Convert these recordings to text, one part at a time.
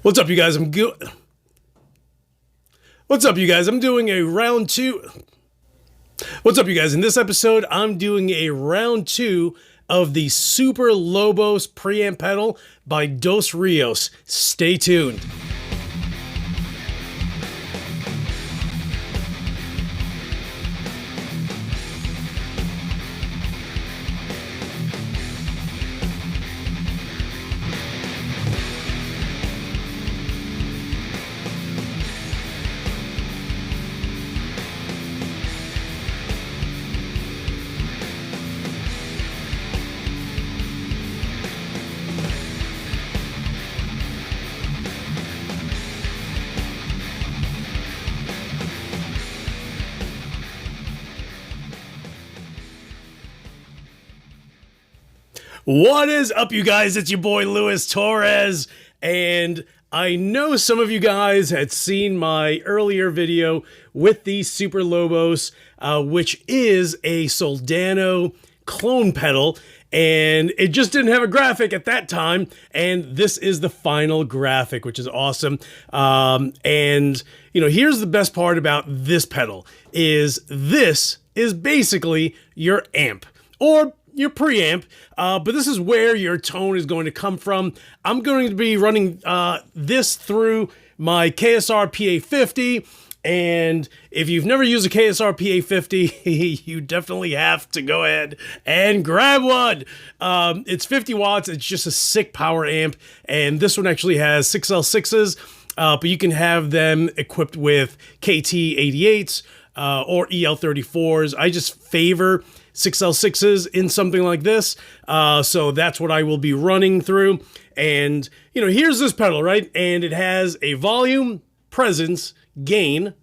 What's up, you guys? What's up, you guys? I'm doing a round two. What's up, you guys? In this episode, I'm doing a round two of the Super LObos preamp pedal by Dos Rios. Stay tuned. What is up, you guys? It's your boy Luis Torres, and I know some of you guys had seen my earlier video with the Super LObos, which is a Soldano clone pedal, and it just didn't have a graphic at that time, and this is the final graphic, which is awesome. And you know, here's the best part about this pedal is this is basically your amp, or your preamp, but this is where your tone is going to come from. I'm going to be running this through my KSR PA50, and if you've never used a KSR PA50, you definitely have to go ahead and grab one. It's 50 watts, it's just a sick power amp, and this one actually has 6L6s, but you can have them equipped with KT88s or EL34s. I just favor 6L6s in something like this, so that's what I will be running through. And you know, here's this pedal, right? And it has a volume, presence, gain,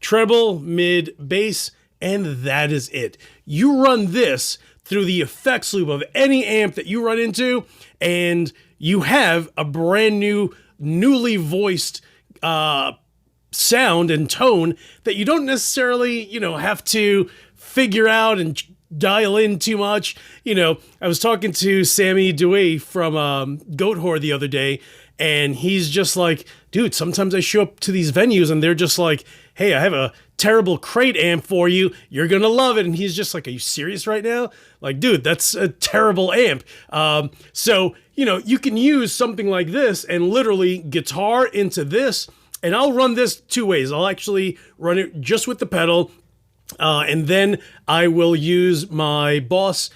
treble, mid, bass, and that is it. You run this through the effects loop of any amp that you run into, and you have a brand new, newly voiced sound and tone that you don't necessarily, you know, have to figure out and dial in too much. You know, I was talking to Sammy Dewey from Goat Whore the other day, and he's just like, dude, sometimes I show up to these venues and they're just like, hey, I have a terrible crate amp for you, you're gonna love it. And he's just like, are you serious right now? Like, dude, that's a terrible amp. So, you know, you can use something like this and literally guitar into this, and I'll run this two ways. I'll actually run it just with the pedal, and then I will use my Boss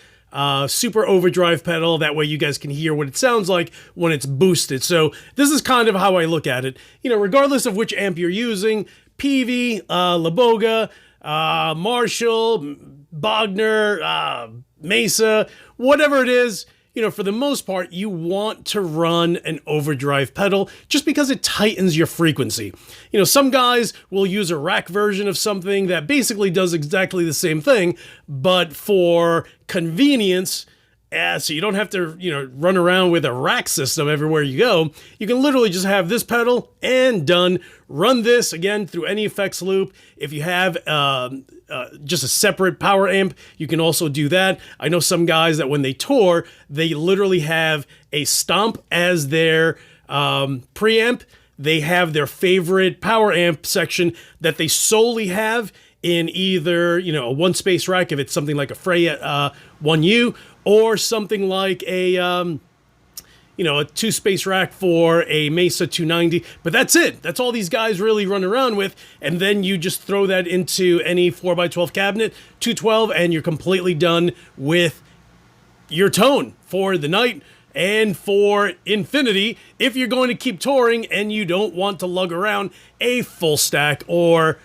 Super Overdrive pedal. That way you guys can hear what it sounds like when it's boosted. So this is kind of how I look at it. You know, regardless of which amp you're using, PV, LeBoga, Marshall, Bogner, Mesa, whatever it is, you know, for the most part, you want to run an overdrive pedal just because it tightens your frequency. You know, some guys will use a rack version of something that basically does exactly the same thing, but for convenience, so you don't have to, you know, run around with a rack system everywhere you go. You can literally just have this pedal and done. Run this again through any effects loop. If you have just a separate power amp, you can also do that. I know some guys that when they tour, they literally have a stomp as their preamp. They have their favorite power amp section that they solely have in either, you know, a one space rack if it's something like a Freya 1U, or something like a, you know, a two space rack for a Mesa 290. But that's it. That's all these guys really run around with. And then you just throw that into any 4x12 cabinet, 212, and you're completely done with your tone for the night and for infinity if you're going to keep touring and you don't want to lug around a full stack or,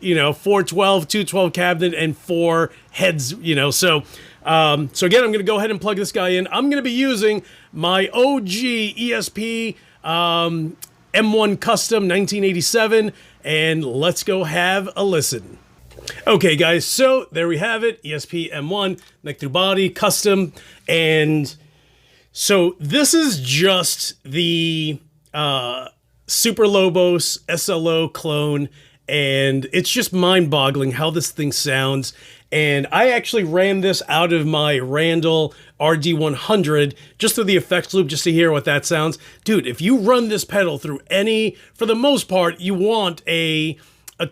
you know, 412, 212 cabinet and 4 heads, you know. So again, I'm going to go ahead and plug this guy in. I'm going to be using my OG ESP M1 Custom 1987, and let's go have a listen. Okay, guys, so there we have it. ESP M1, neck through body, custom, and so this is just the Super LObos SLO Clone and it's just mind-boggling how this thing sounds. And I actually ran this out of my Randall RD100 just through the effects loop just to hear what that sounds. Dude, if you run this pedal through any, for the most part, you want a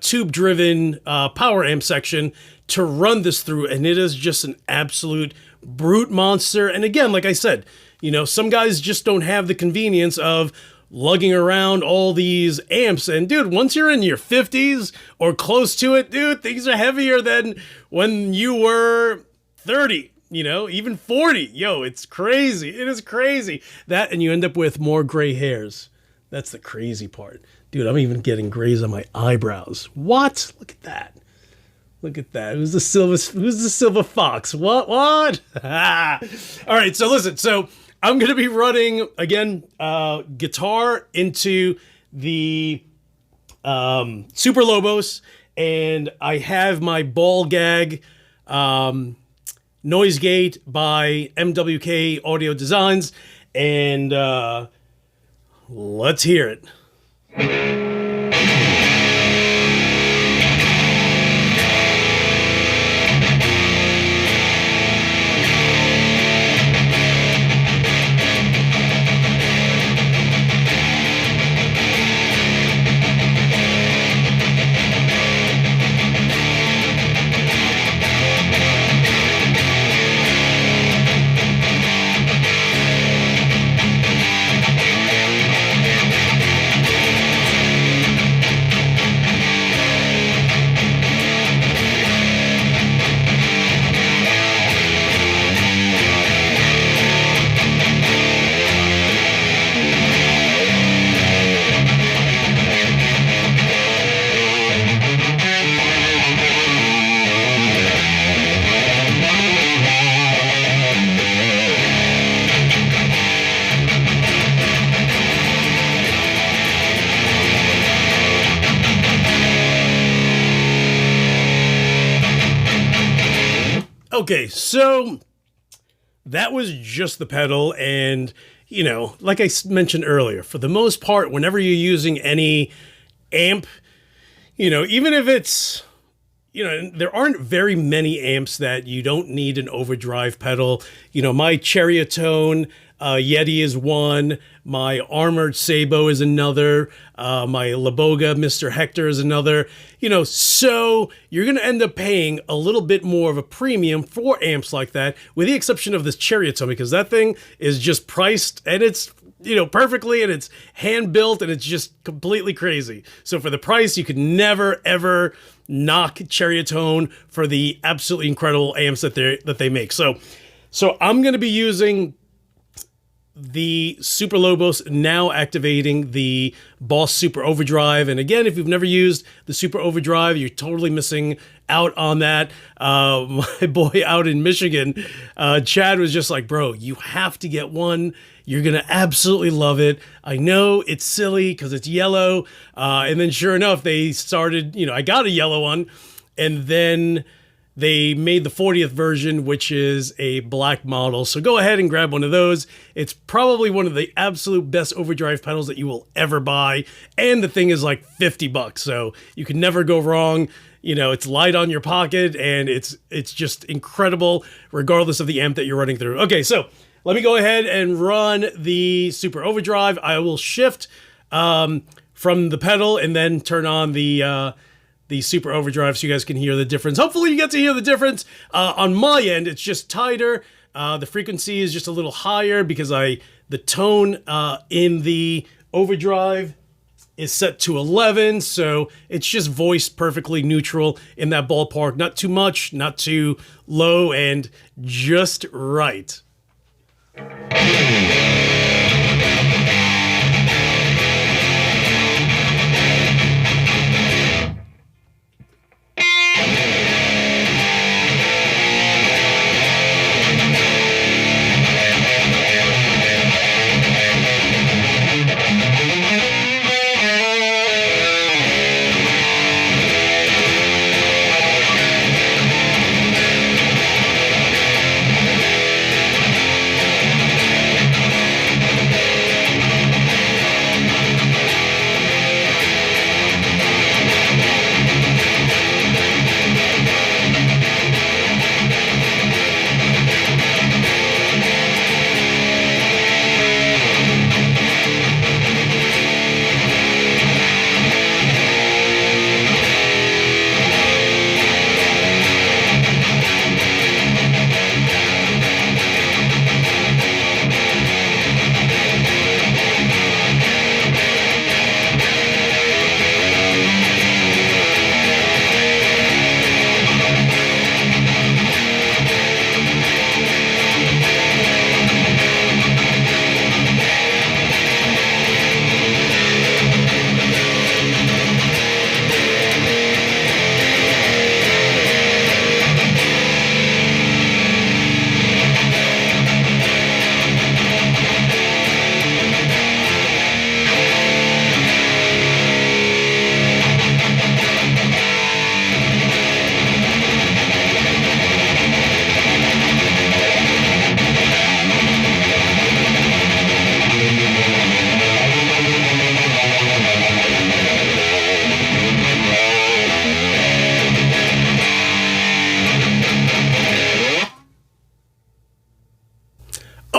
tube-driven power amp section to run this through, and it is just an absolute brute monster. And again, like I said, you know, some guys just don't have the convenience of lugging around all these amps. And dude, once you're in your 50s or close to it, dude, things are heavier than when you were 30, you know, even 40. Yo, it's crazy. It is crazy. That, and you end up with more gray hairs. That's the crazy part. Dude, I'm even getting grays on my eyebrows. What? Look at that. Look at that. Who's the silver fox? What? All right, so listen. So I'm going to be running, again, guitar into the Super LObos, and I have my ball gag noise gate by MWK Audio Designs, and let's hear it. Okay, so that was just the pedal, and, you know, like I mentioned earlier, for the most part, whenever you're using any amp, you know, even if it's, you know, there aren't very many amps that you don't need an overdrive pedal. You know, my Chariotone Yeti is one, my Armored Sabo is another, my Laboga Mr. Hector is another, you know, so you're going to end up paying a little bit more of a premium for amps like that, with the exception of this Chariotone, because that thing is just priced, and it's, you know, perfectly, and it's hand built, and it's just completely crazy. So for the price, you could never ever knock Chariotone for the absolutely incredible amps that they make. So I'm going to be using the Super LObos, now activating the Boss Super Overdrive. And again, if you've never used the Super Overdrive, you're totally missing out on that. My boy out in Michigan, Chad, was just like, bro, you have to get one. You're going to absolutely love it. I know it's silly because it's yellow. And then sure enough, they started, you know, I got a yellow one, and then they made the 40th version, which is a black model. So go ahead and grab one of those. It's probably one of the absolute best overdrive pedals that you will ever buy. And the thing is like $50. So you can never go wrong. You know, it's light on your pocket, and it's just incredible regardless of the amp that you're running through. Okay, so let me go ahead and run the Super Overdrive. I will shift from the pedal and then turn on the Super Overdrive so you guys can hear the difference. Hopefully you get to hear the difference. On my end, it's just tighter. The frequency is just a little higher because the tone in the Overdrive is set to 11, so it's just voiced perfectly neutral in that ballpark. Not too much, not too low, and just right.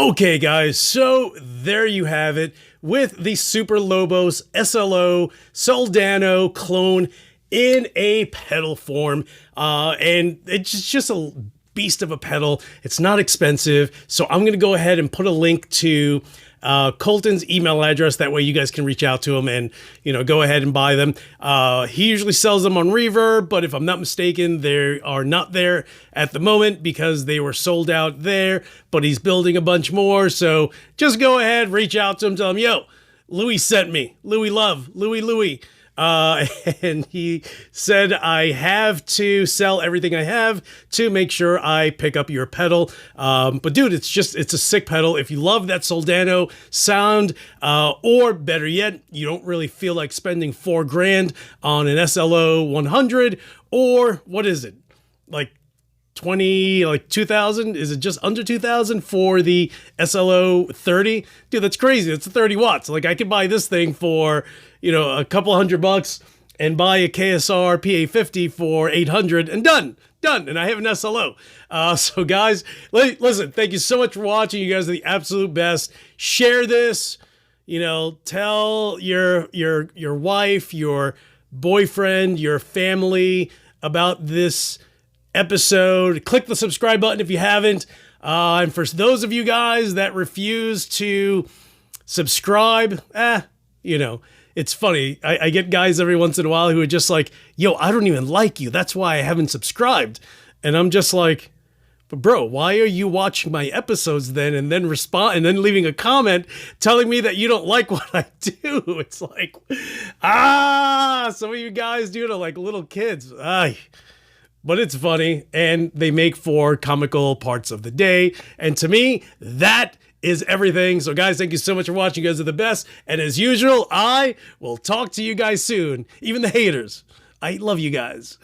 Okay, guys, so there you have it with the Super LObos SLO Soldano Clone in a pedal form. And it's just a beast of a pedal. It's not expensive. So I'm going to go ahead and put a link to Colton's email address. That way you guys can reach out to him and, go ahead and buy them. He usually sells them on Reverb, but if I'm not mistaken, they are not there at the moment because they were sold out there, but he's building a bunch more. So just go ahead, reach out to him, tell him, yo, Louis sent me. Louis love. Louis. And he said, I have to sell everything I have to make sure I pick up your pedal. But dude, it's a sick pedal. If you love that Soldano sound, or better yet, you don't really feel like spending $4,000 on an SLO 100, or what is it? Like 2,000? Is it just under 2,000 for the SLO 30? Dude, that's crazy. It's 30 watts. Like I could buy this thing for, a couple $100 and buy a KSR PA50 for 800 and done. And I have an SLO. So guys, listen, thank you so much for watching. You guys are the absolute best. Share this, tell your wife, your boyfriend, your family about this episode. Click the subscribe button if you haven't. And for those of you guys that refuse to subscribe, it's funny. I get guys every once in a while who are just like, yo, I don't even like you. That's why I haven't subscribed. And I'm just like, but bro, why are you watching my episodes then and then respond and then leaving a comment telling me that you don't like what I do? It's like, some of you guys do it like little kids. But it's funny, and they make for comical parts of the day. And to me, that is everything. So guys, thank you so much for watching. You guys are the best. And as usual, I will talk to you guys soon. Even the haters. I love you guys.